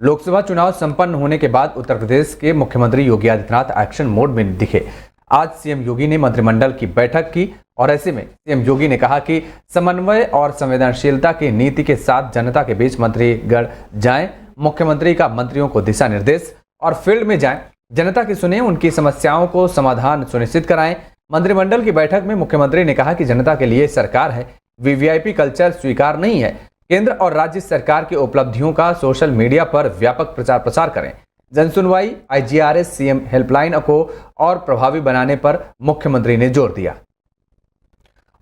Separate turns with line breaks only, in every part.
लोकसभा चुनाव संपन्न होने के बाद उत्तर प्रदेश के मुख्यमंत्री योगी आदित्यनाथ एक्शन मोड में दिखे। आज सीएम योगी ने मंत्रिमंडल की बैठक की और ऐसे में सीएम योगी ने कहा कि समन्वय और संवेदनशीलता की नीति के साथ जनता के बीच मंत्रीगण जाएं, मुख्यमंत्री का मंत्रियों को दिशा निर्देश और फील्ड में जाएं, जनता की सुने, उनकी समस्याओं को समाधान सुनिश्चित कराएं। मंत्रिमंडल की बैठक में मुख्यमंत्री ने कहा कि जनता के लिए सरकार है, वीवीआईपी कल्चर स्वीकार नहीं है। केंद्र और राज्य सरकार की उपलब्धियों का सोशल मीडिया पर व्यापक प्रचार प्रसार करें। जनसुनवाई, आईजीआरएस, सीएम हेल्पलाइन को और प्रभावी बनाने पर मुख्यमंत्री ने जोर दिया।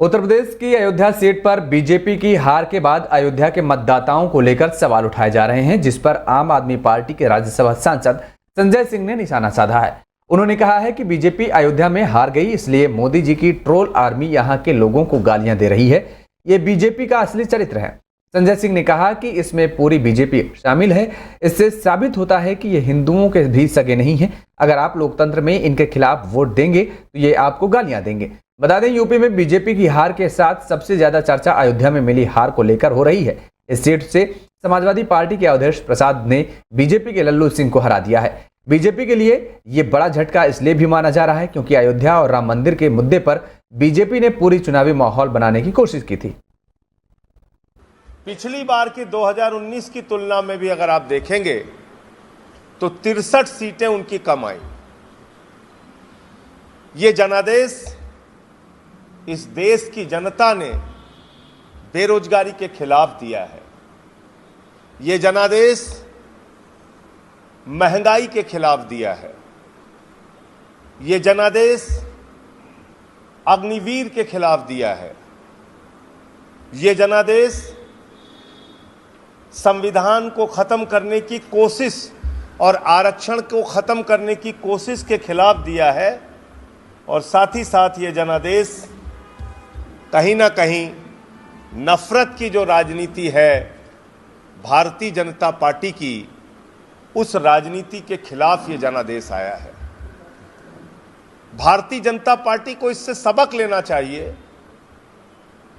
उत्तर प्रदेश की अयोध्या सीट पर बीजेपी की हार के बाद अयोध्या के मतदाताओं को लेकर सवाल उठाए जा रहे हैं, जिस पर आम आदमी पार्टी के राज्यसभा सांसद संजय सिंह ने निशाना साधा है। उन्होंने कहा है कि बीजेपी अयोध्या में हार गई, इसलिए मोदी जी की ट्रोल आर्मी यहां के लोगों को गालियां दे रही है। ये बीजेपी का असली चरित्र है। संजय सिंह ने कहा कि इसमें पूरी बीजेपी शामिल है। इससे साबित होता है कि ये हिंदुओं के भी सगे नहीं हैं। अगर आप लोकतंत्र में इनके खिलाफ वोट देंगे तो ये आपको गालियां देंगे। बता दें, यूपी में बीजेपी की हार के साथ सबसे ज्यादा चर्चा अयोध्या में मिली हार को लेकर हो रही है। इस सीट से समाजवादी पार्टी के अवधेश प्रसाद ने बीजेपी के लल्लू सिंह को हरा दिया है। बीजेपी के लिए ये बड़ा झटका इसलिए भी माना जा रहा है क्योंकि अयोध्या और राम मंदिर के मुद्दे पर बीजेपी ने पूरी चुनावी माहौल बनाने की कोशिश की थी।
पिछली बार की 2019 की तुलना में भी अगर आप देखेंगे तो 63 सीटें उनकी कम आई। ये जनादेश इस देश की जनता ने बेरोजगारी के खिलाफ दिया है। ये जनादेश महंगाई के खिलाफ दिया है। ये जनादेश अग्निवीर के खिलाफ दिया है। ये जनादेश संविधान को खत्म करने की कोशिश और आरक्षण को खत्म करने की कोशिश के खिलाफ दिया है। और साथ ही साथ ये जनादेश कहीं ना कहीं नफरत की जो राजनीति है भारतीय जनता पार्टी की, उस राजनीति के खिलाफ ये जनादेश आया है। भारतीय जनता पार्टी को इससे सबक लेना चाहिए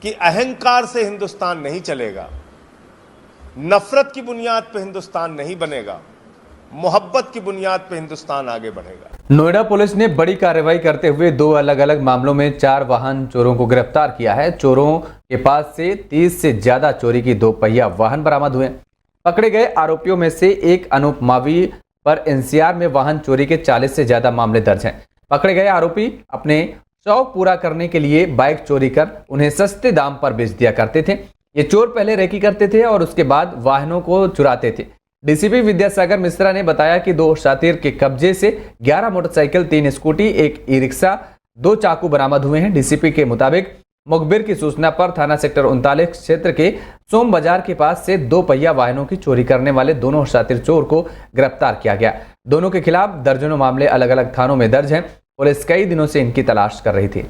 कि अहंकार से हिंदुस्तान नहीं चलेगा, नफरत की बुनियाद पर हिंदुस्तान नहीं बनेगा, मोहब्बत की बुनियाद पर हिंदुस्तान आगे बढ़ेगा।
नोएडा पुलिस ने बड़ी कार्रवाई करते हुए 2 अलग अलग मामलों में 4 वाहन चोरों को गिरफ्तार किया है। चोरों के पास से 30 से ज्यादा चोरी की 2 पहिया वाहन बरामद हुए। पकड़े गए आरोपियों में से एक अनूप मावी पर एनसीआर में वाहन चोरी के 40 से ज्यादा मामले दर्ज हैं। पकड़े गए आरोपी अपने शौक पूरा करने के लिए बाइक चोरी कर उन्हें सस्ते दाम पर बेच दिया करते थे। ये चोर पहले रेकी करते थे और उसके बाद वाहनों को चुराते थे। डीसीपी विद्यासागर मिश्रा ने बताया कि 2 शातिर के कब्जे से 11 मोटरसाइकिल, 3 स्कूटी, 1 ई-रिक्शा, 2 चाकू बरामद हुए हैं। डीसीपी के मुताबिक मुखबिर की सूचना पर थाना सेक्टर 39 क्षेत्र के सोम बाजार के पास से 2 पहिया वाहनों की चोरी करने वाले दोनों शातिर चोर को गिरफ्तार किया गया। दोनों के खिलाफ दर्जनों मामले अलग अलग थानों में दर्ज हैं। पुलिस कई दिनों से इनकी तलाश कर रही थी।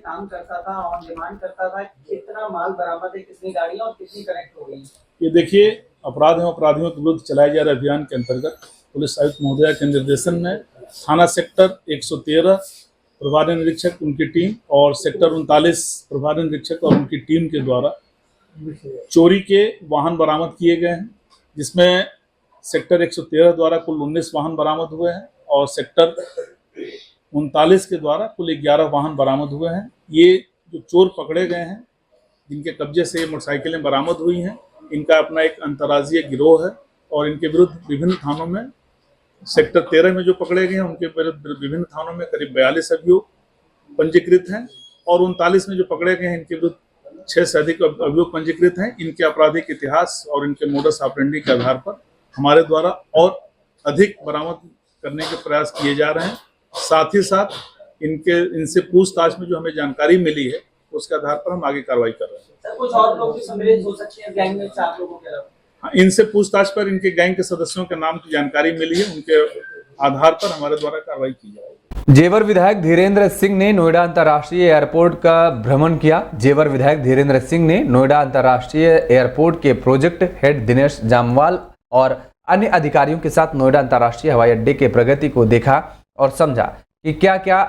काम करता था, ऑन डिमांड करता था, कितना माल बरामद है, कितनी गाड़ियां और कितनी कनेक्ट हो गई।
ये देखिए, अपराध एवं अपराधियों के विरुद्ध चलाए जा रहे अभियान के अंतर्गत पुलिस आयुक्त महोदया के निर्देशन में थाना सेक्टर 113 प्रभारी निरीक्षक, उनकी टीम और सेक्टर 39 प्रभारी निरीक्षक और उनकी टीम के द्वारा चोरी के वाहन बरामद किए गए हैं, जिसमें सेक्टर 113 द्वारा कुल 19 वाहन बरामद हुए हैं और सेक्टर 39 के द्वारा कुल 11 वाहन बरामद हुए हैं। ये जो चोर पकड़े गए हैं, जिनके कब्जे से मोटरसाइकिलें बरामद हुई हैं, इनका अपना एक अंतर्राज्यीय गिरोह है और इनके विरुद्ध विभिन्न थानों में, सेक्टर 13 में जो पकड़े गए हैं उनके विरुद्ध विभिन्न थानों में करीब 42 अभियोग पंजीकृत हैं और 39 में जो पकड़े गए हैं इनके विरुद्ध 6 से अधिक अभियोग पंजीकृत हैं। इनके आपराधिक इतिहास और इनके मोडस ऑपरेंडी के आधार पर हमारे द्वारा और अधिक बरामद करने के प्रयास किए जा रहे हैं। साथ ही साथ इनसे पूछताछ में जो हमें जानकारी मिली है उसके आधार पर हम आगे कार्रवाई कर रहे हैं।
सर, कुछ और लोग भी सम्मिलित हो सकते हैं गैंग में, 4 लोगों के अलावा?
हाँ, इनसे पूछताछ पर इनके गैंग के सदस्यों के नाम की जानकारी मिली है, उनके आधार पर हमारे द्वारा कार्रवाई की जाएगी।
जेवर विधायक धीरेन्द्र सिंह ने नोएडा अंतर्राष्ट्रीय एयरपोर्ट का भ्रमण किया। जेवर विधायक धीरेन्द्र सिंह ने नोएडा अंतर्राष्ट्रीय एयरपोर्ट के प्रोजेक्ट हेड दिनेश जामवाल और अन्य अधिकारियों के साथ नोएडा अंतर्राष्ट्रीय हवाई अड्डे के प्रगति को देखा और समझा कि क्या क्या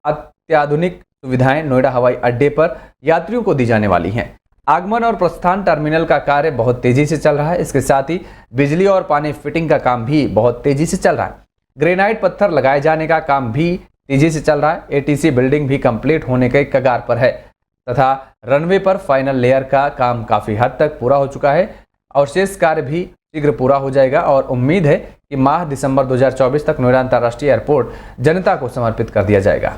अत्याधुनिक सुविधाएं नोएडा हवाई अड्डे पर यात्रियों को दी जाने वाली हैं। आगमन और प्रस्थान टर्मिनल का कार्य बहुत तेजी से चल रहा है। इसके साथ ही बिजली और पानी फिटिंग का काम भी बहुत तेजी से चल रहा है। ग्रेनाइट पत्थर लगाए जाने का काम भी तेजी से चल रहा है। एटीसी बिल्डिंग भी कंप्लीट होने के कगार पर है तथा रनवे पर फाइनल लेयर का काम काफी हद तक पूरा हो चुका है और शेष कार्य भी शीघ्र पूरा हो जाएगा और उम्मीद है कि माह दिसंबर 2024 तक नोएडा अंतर्राष्ट्रीय एयरपोर्ट जनता को समर्पित कर दिया जाएगा।